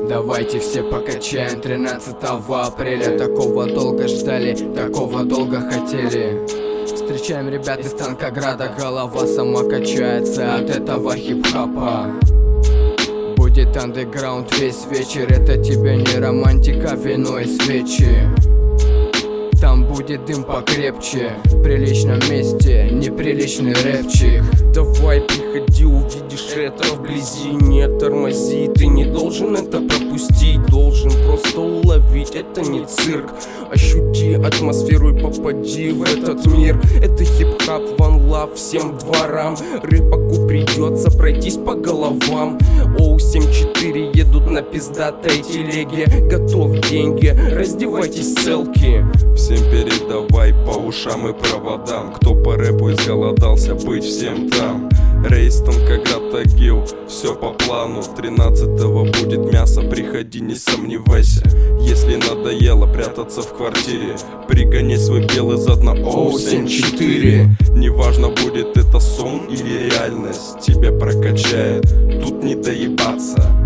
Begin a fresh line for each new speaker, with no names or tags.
Давайте все покачаем 13 апреля. Такого долго ждали, такого долго хотели. Встречаем ребят из Танкограда, голова сама качается от этого хип-хопа. Будет андеграунд весь вечер, это тебе не романтика, вино и свечи. Там будет дым покрепче, в приличном месте неприличный рэпчик.
Давай, приходи, увидишь это вблизи. Не тормози, ты не должен это пропустить. Должен просто уловить, это не цирк. Ощути атмосферу и попади в этот мир. Это хип-хап, one love всем дворам. Рэпаку придется пройтись по головам. Оу-74 едут на пиздатой телеге. Готов деньги, раздевайтесь, селки.
Всем передавай по ушам и проводам. Кто по рэпу изголодался быть всем там. Рейс, Танкоград, Тагил, все по плану. 13-го будет мясо, приходи, не сомневайся. Если надоело прятаться в квартире, пригони свой белый зад на Оу-74. Неважно, будет это сон или реальность, тебя прокачает, тут не доебаться.